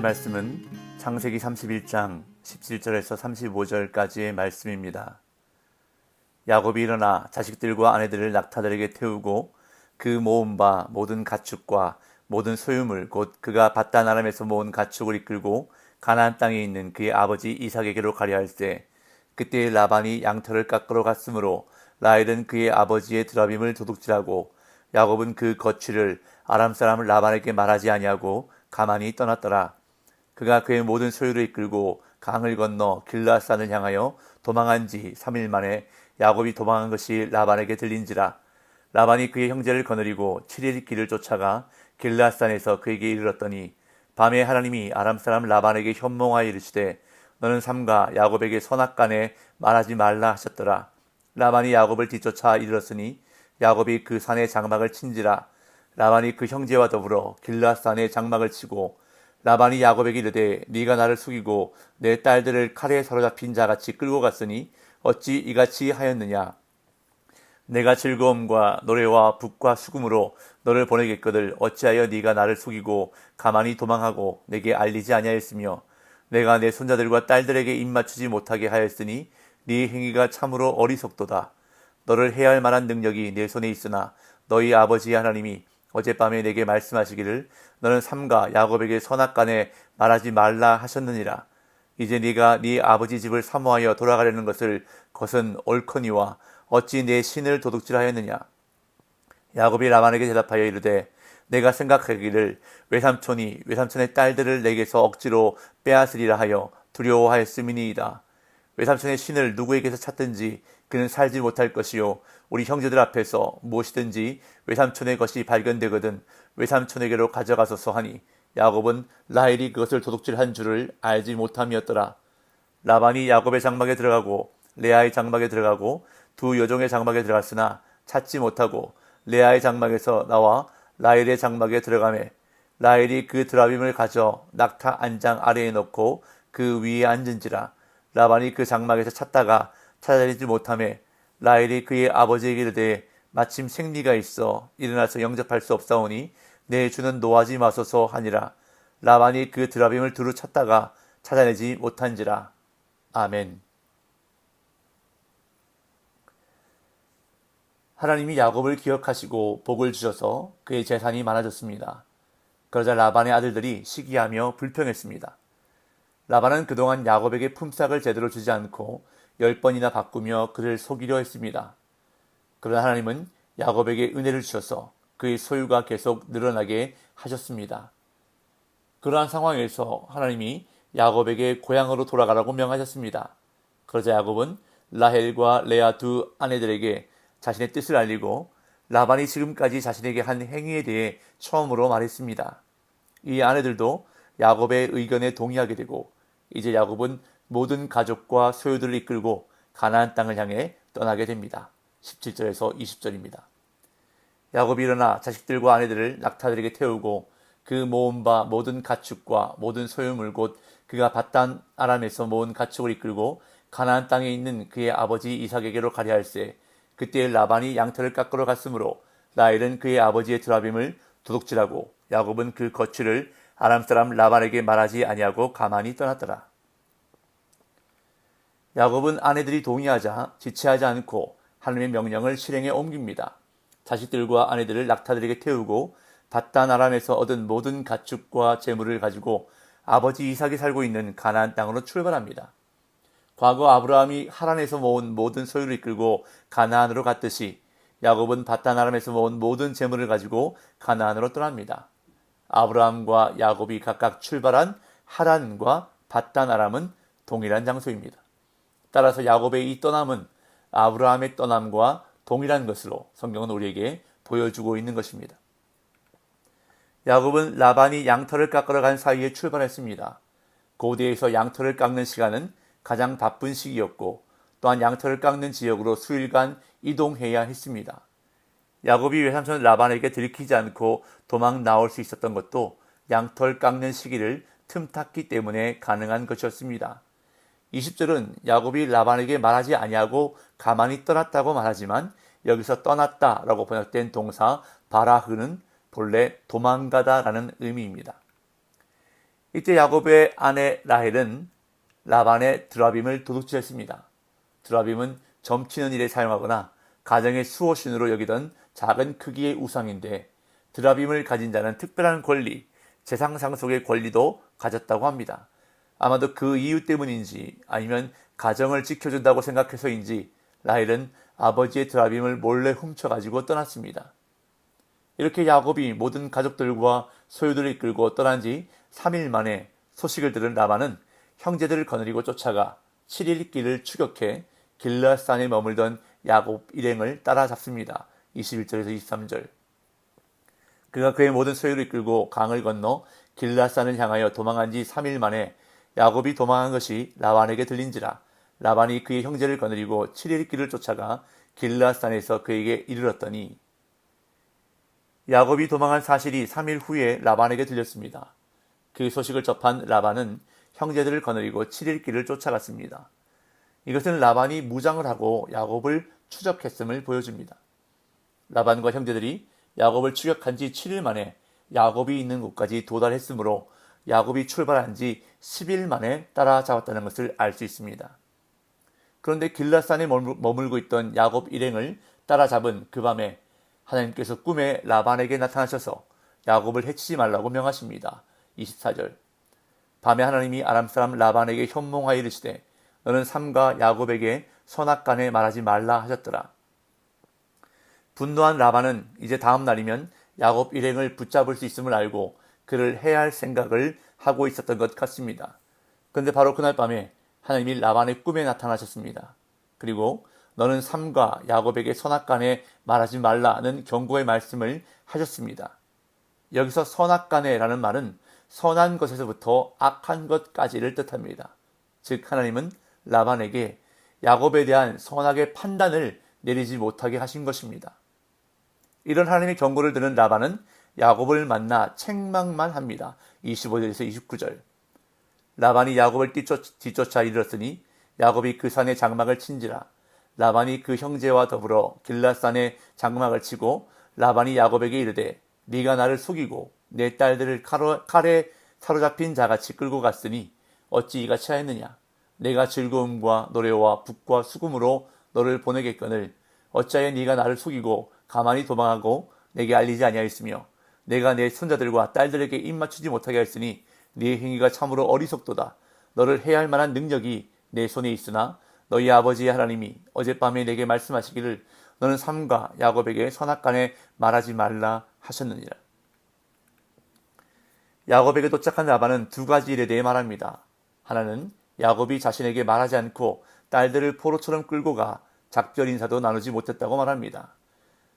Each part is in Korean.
말씀은 창세기 31장 17절에서 35절까지의 말씀입니다. 야곱이 일어나 자식들과 아내들을 낙타들에게 태우고 그 모은 바 모든 가축과 모든 소유물 곧 그가 밧단 아람에서 모은 가축을 이끌고 가나안 땅에 있는 그의 아버지 이삭에게로 가려 할세. 그때 라반이 양털을 깎으러 갔으므로 라헬은 그의 아버지의 드라빔을 도둑질하고 야곱은 그 거취를 아람 사람 라반에게 말하지 아니하고 가만히 떠났더라. 그가 그의 모든 소유를 이끌고 강을 건너 길라앗산을 향하여 도망한 지 3일 만에 야곱이 도망한 것이 라반에게 들린지라. 라반이 그의 형제를 거느리고 7일 길을 쫓아가 길라앗산에서 그에게 이르렀더니 밤에 하나님이 아람 사람 라반에게 현몽하여 이르시되 너는 삼가 야곱에게 선악간에 말하지 말라 하셨더라. 라반이 야곱을 뒤쫓아 이르렀으니 야곱이 그 산에 장막을 친지라. 라반이 그 형제와 더불어 길라앗산에 장막을 치고 라반이 야곱에게 이르되 네가 나를 속이고 내 딸들을 칼에 사로잡힌 자같이 끌고 갔으니 어찌 이같이 하였느냐. 내가 즐거움과 노래와 북과 수금으로 너를 보내겠거늘 어찌하여 네가 나를 속이고 가만히 도망하고 내게 알리지 아니하였으며 내가 내 손자들과 딸들에게 입맞추지 못하게 하였으니 네 행위가 참으로 어리석도다. 너를 해야 할 만한 능력이 내 손에 있으나 너희 아버지 하나님이 어젯밤에 내게 말씀하시기를 너는 삼가 야곱에게 선악간에 말하지 말라 하셨느니라. 이제 네가 네 아버지 집을 사모하여 돌아가려는 것은 옳거니와 어찌 내 신을 도둑질하였느냐. 야곱이 라반에게 대답하여 이르되 내가 생각하기를 외삼촌이 외삼촌의 딸들을 내게서 억지로 빼앗으리라 하여 두려워하였음이니이다. 외삼촌의 신을 누구에게서 찾든지 그는 살지 못할 것이요 우리 형제들 앞에서 무엇이든지 외삼촌의 것이 발견되거든 외삼촌에게로 가져가소서 하니 야곱은 라헬이 그것을 도둑질한 줄을 알지 못함이었더라. 라반이 야곱의 장막에 들어가고 레아의 장막에 들어가고 두 여종의 장막에 들어갔으나 찾지 못하고 레아의 장막에서 나와 라헬의 장막에 들어가매 라헬이 그 드라빔을 가져 낙타 안장 아래에 넣고 그 위에 앉은지라. 라반이 그 장막에서 찾다가 찾아내지 못하매 라헬이 그의 아버지에게 이르되 마침 생리가 있어 일어나서 영접할 수 없사오니 내 주는 노하지 마소서 하니라. 라반이 그 드라빔을 두루 찾다가 찾아내지 못한지라. 아멘. 하나님이 야곱을 기억하시고 복을 주셔서 그의 재산이 많아졌습니다. 그러자 라반의 아들들이 시기하며 불평했습니다. 라반은 그동안 야곱에게 품삯을 제대로 주지 않고 10번이나 바꾸며 그를 속이려 했습니다. 그러나 하나님은 야곱에게 은혜를 주셔서 그의 소유가 계속 늘어나게 하셨습니다. 그러한 상황에서 하나님이 야곱에게 고향으로 돌아가라고 명하셨습니다. 그러자 야곱은 라헬과 레아 두 아내들에게 자신의 뜻을 알리고 라반이 지금까지 자신에게 한 행위에 대해 처음으로 말했습니다. 이 아내들도 야곱의 의견에 동의하게 되고 이제 야곱은 모든 가족과 소유들을 이끌고 가나안 땅을 향해 떠나게 됩니다. 17절에서 20절입니다. 야곱이 일어나 자식들과 아내들을 낙타들에게 태우고 그 모은 바 모든 가축과 모든 소유물 곧 그가 밧단 아람에서 모은 가축을 이끌고 가나안 땅에 있는 그의 아버지 이삭에게로 가려 할세. 그때 라반이 양털을 깎으러 갔으므로 라헬은 그의 아버지의 드라빔을 도둑질하고 야곱은 그 거취를 아람 사람 라반에게 말하지 아니하고 가만히 떠났더라. 야곱은 아내들이 동의하자 지체하지 않고 하나님의 명령을 실행에 옮깁니다. 자식들과 아내들을 낙타들에게 태우고 밧단 아람에서 얻은 모든 가축과 재물을 가지고 아버지 이삭이 살고 있는 가나안 땅으로 출발합니다. 과거 아브라함이 하란에서 모은 모든 소유를 이끌고 가나안으로 갔듯이 야곱은 밧단 아람에서 모은 모든 재물을 가지고 가나안으로 떠납니다. 아브라함과 야곱이 각각 출발한 하란과 밧단 아람은 동일한 장소입니다. 따라서 야곱의 이 떠남은 아브라함의 떠남과 동일한 것으로 성경은 우리에게 보여주고 있는 것입니다. 야곱은 라반이 양털을 깎으러 간 사이에 출발했습니다. 고대에서 양털을 깎는 시간은 가장 바쁜 시기였고 또한 양털을 깎는 지역으로 수일간 이동해야 했습니다. 야곱이 외삼촌 라반에게 들키지 않고 도망 나올 수 있었던 것도 양털 깎는 시기를 틈탔기 때문에 가능한 것이었습니다. 20절은 야곱이 라반에게 말하지 아니하고 가만히 떠났다고 말하지만 여기서 떠났다라고 번역된 동사 바라흐는 본래 도망가다라는 의미입니다. 이때 야곱의 아내 라헬은 라반의 드라빔을 도둑질했습니다. 드라빔은 점치는 일에 사용하거나 가정의 수호신으로 여기던 작은 크기의 우상인데 드라빔을 가진 자는 특별한 권리, 재상 상속의 권리도 가졌다고 합니다. 아마도 그 이유 때문인지 아니면 가정을 지켜준다고 생각해서인지 라헬은 아버지의 드라빔을 몰래 훔쳐가지고 떠났습니다. 이렇게 야곱이 모든 가족들과 소유들을 이끌고 떠난 지 3일 만에 소식을 들은 라반은 형제들을 거느리고 쫓아가 7일 길을 추격해 길르앗산에 머물던 야곱 일행을 따라잡습니다. 21절에서 23절. 그가 그의 모든 소유를 이끌고 강을 건너 길르앗산을 향하여 도망한 지 3일 만에 야곱이 도망한 것이 라반에게 들린지라 라반이 그의 형제를 거느리고 7일 길을 쫓아가 길르앗산에서 그에게 이르렀더니 야곱이 도망한 사실이 3일 후에 라반에게 들렸습니다. 그 소식을 접한 라반은 형제들을 거느리고 7일 길을 쫓아갔습니다. 이것은 라반이 무장을 하고 야곱을 추적했음을 보여줍니다. 라반과 형제들이 야곱을 추격한 지 7일 만에 야곱이 있는 곳까지 도달했으므로 야곱이 출발한 지 10일 만에 따라잡았다는 것을 알 수 있습니다. 그런데 길르앗산에 머물고 있던 야곱 일행을 따라잡은 그 밤에 하나님께서 꿈에 라반에게 나타나셔서 야곱을 해치지 말라고 명하십니다. 24절. 밤에 하나님이 아람 사람 라반에게 현몽하여 이르시되 너는 삼가 야곱에게 선악간에 말하지 말라 하셨더라. 분노한 라반은 이제 다음 날이면 야곱 일행을 붙잡을 수 있음을 알고 그를 해야 할 생각을 하고 있었던 것 같습니다. 그런데 바로 그날 밤에 하나님이 라반의 꿈에 나타나셨습니다. 그리고 너는 삼가 야곱에게 선악간에 말하지 말라는 경고의 말씀을 하셨습니다. 여기서 선악간에라는 말은 선한 것에서부터 악한 것까지를 뜻합니다. 즉 하나님은 라반에게 야곱에 대한 선악의 판단을 내리지 못하게 하신 것입니다. 이런 하나님의 경고를 들은 라반은 야곱을 만나 책망만 합니다. 25절에서 29절. 라반이 야곱을 뒤쫓아 이르렀으니 야곱이 그 산에 장막을 친지라. 라반이 그 형제와 더불어 길르앗산에 장막을 치고 라반이 야곱에게 이르되 네가 나를 속이고 내 딸들을 칼에 사로잡힌 자같이 끌고 갔으니 어찌 이같이 하였느냐. 내가 즐거움과 노래와 북과 수금으로 너를 보내겠거늘 어찌하여 네가 나를 속이고 가만히 도망하고 내게 알리지 아니하였으며 내가 내 손자들과 딸들에게 입맞추지 못하게 하였으니 네 행위가 참으로 어리석도다. 너를 해야 할 만한 능력이 내 손에 있으나 너희 아버지의 하나님이 어젯밤에 내게 말씀하시기를 너는 삼가 야곱에게 선악간에 말하지 말라 하셨느니라. 야곱에게 도착한 라반은 두 가지 일에 대해 말합니다. 하나는 야곱이 자신에게 말하지 않고 딸들을 포로처럼 끌고 가 작별 인사도 나누지 못했다고 말합니다.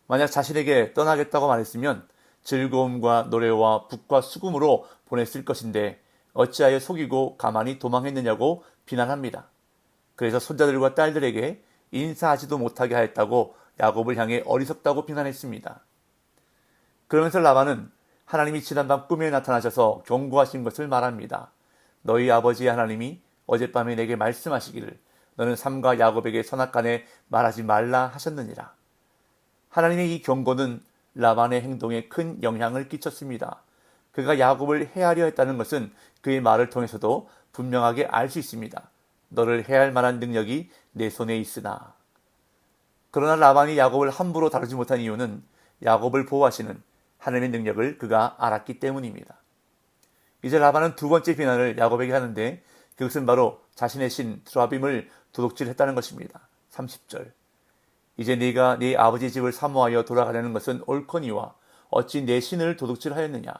만약 자신에게 떠나겠다고 말했으면 즐거움과 노래와 북과 수금으로 보냈을 것인데 어찌하여 속이고 가만히 도망했느냐고 비난합니다. 그래서 손자들과 딸들에게 인사하지도 못하게 하였다고 야곱을 향해 어리석다고 비난했습니다. 그러면서 라반은 하나님이 지난밤 꿈에 나타나셔서 경고하신 것을 말합니다. 너희 아버지의 하나님이 어젯밤에 내게 말씀하시기를 너는 삼가 야곱에게 선악간에 말하지 말라 하셨느니라. 하나님의 이 경고는 라반의 행동에 큰 영향을 끼쳤습니다. 그가 야곱을 해하려 했다는 것은 그의 말을 통해서도 분명하게 알 수 있습니다. 너를 해할 만한 능력이 내 손에 있으나. 그러나 라반이 야곱을 함부로 다루지 못한 이유는 야곱을 보호하시는 하나님의 능력을 그가 알았기 때문입니다. 이제 라반은 두 번째 비난을 야곱에게 하는데 그것은 바로 자신의 신 드라빔을 도둑질했다는 것입니다. 30절. 이제 네가 네 아버지 집을 사모하여 돌아가려는 것은 옳거니와 어찌 내 신을 도둑질하였느냐.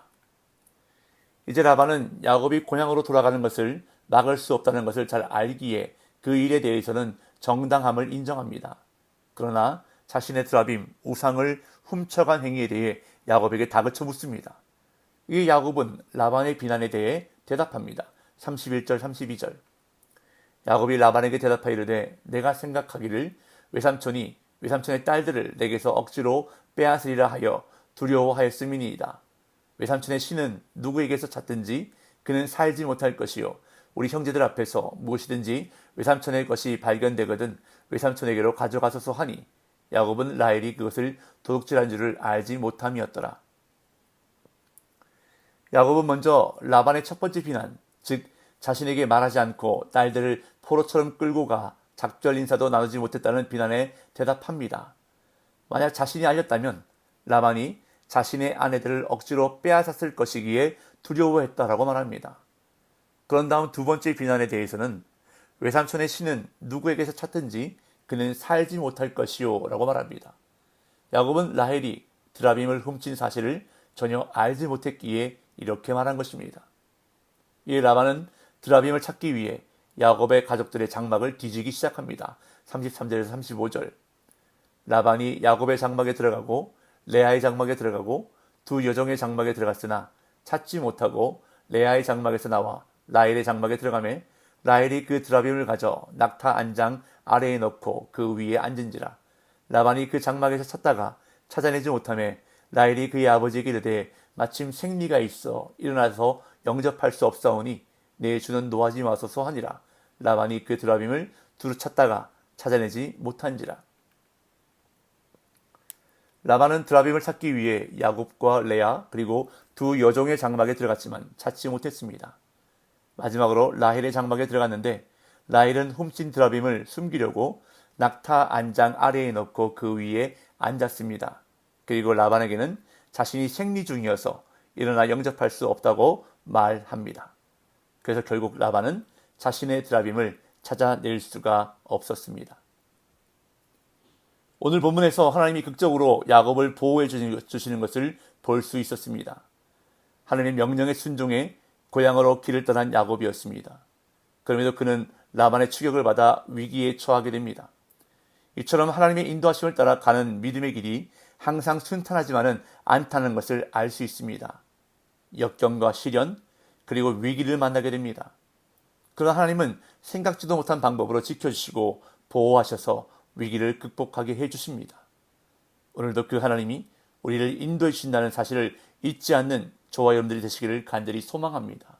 이제 라반은 야곱이 고향으로 돌아가는 것을 막을 수 없다는 것을 잘 알기에 그 일에 대해서는 정당함을 인정합니다. 그러나 자신의 드라빔, 우상을 훔쳐간 행위에 대해 야곱에게 다그쳐 묻습니다. 이에 야곱은 라반의 비난에 대해 대답합니다. 31절, 32절. 야곱이 라반에게 대답하여 이르되 내가 생각하기를 외삼촌이 외삼촌의 딸들을 내게서 억지로 빼앗으리라 하여 두려워하였음이니이다. 외삼촌의 신은 누구에게서 찾든지 그는 살지 못할 것이요 우리 형제들 앞에서 무엇이든지 외삼촌의 것이 발견되거든 외삼촌에게로 가져가소서 하니 야곱은 라헬이 그것을 도둑질한 줄을 알지 못함이었더라. 야곱은 먼저 라반의 첫 번째 비난, 즉 자신에게 말하지 않고 딸들을 포로처럼 끌고 가 작별 인사도 나누지 못했다는 비난에 대답합니다. 만약 자신이 알렸다면 라반이 자신의 아내들을 억지로 빼앗았을 것이기에 두려워했다라고 말합니다. 그런 다음 두 번째 비난에 대해서는 외삼촌의 신은 누구에게서 찾든지 그는 살지 못할 것이요 라고 말합니다. 야곱은 라헬이 드라빔을 훔친 사실을 전혀 알지 못했기에 이렇게 말한 것입니다. 이에 라반은 드라빔을 찾기 위해 야곱의 가족들의 장막을 뒤지기 시작합니다. 33절에서 35절. 라반이 야곱의 장막에 들어가고 레아의 장막에 들어가고 두 여종의 장막에 들어갔으나 찾지 못하고 레아의 장막에서 나와 라헬의 장막에 들어가매 라헬이 그 드라빔을 가져 낙타 안장 아래에 넣고 그 위에 앉은지라. 라반이 그 장막에서 찾다가 찾아내지 못하매 라헬이 그의 아버지에게 이르되 마침 생리가 있어 일어나서 영접할 수 없사오니 내 주는 노하지 마소서 하니라. 라반이 그 드라빔을 두루 찾다가 찾아내지 못한지라. 라반은 드라빔을 찾기 위해 야곱과 레아 그리고 두 여종의 장막에 들어갔지만 찾지 못했습니다. 마지막으로 라헬의 장막에 들어갔는데 라헬은 훔친 드라빔을 숨기려고 낙타 안장 아래에 넣고 그 위에 앉았습니다. 그리고 라반에게는 자신이 생리 중이어서 일어나 영접할 수 없다고 말합니다. 그래서 결국 라반은 자신의 드라빔을 찾아낼 수가 없었습니다. 오늘 본문에서 하나님이 극적으로 야곱을 보호해 주시는 것을 볼 수 있었습니다. 하나님의 명령에 순종해 고향으로 길을 떠난 야곱이었습니다. 그럼에도 그는 라반의 추격을 받아 위기에 처하게 됩니다. 이처럼 하나님의 인도하심을 따라 가는 믿음의 길이 항상 순탄하지만은 않다는 것을 알 수 있습니다. 역경과 시련 그리고 위기를 만나게 됩니다. 그러나 하나님은 생각지도 못한 방법으로 지켜주시고 보호하셔서 위기를 극복하게 해주십니다. 오늘도 그 하나님이 우리를 인도해 주신다는 사실을 잊지 않는 저와 여러분들이 되시기를 간절히 소망합니다.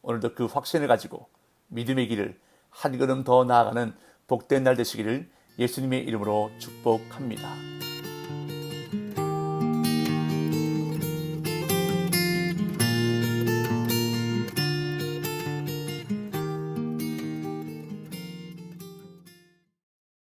오늘도 그 확신을 가지고 믿음의 길을 한 걸음 더 나아가는 복된 날 되시기를 예수님의 이름으로 축복합니다.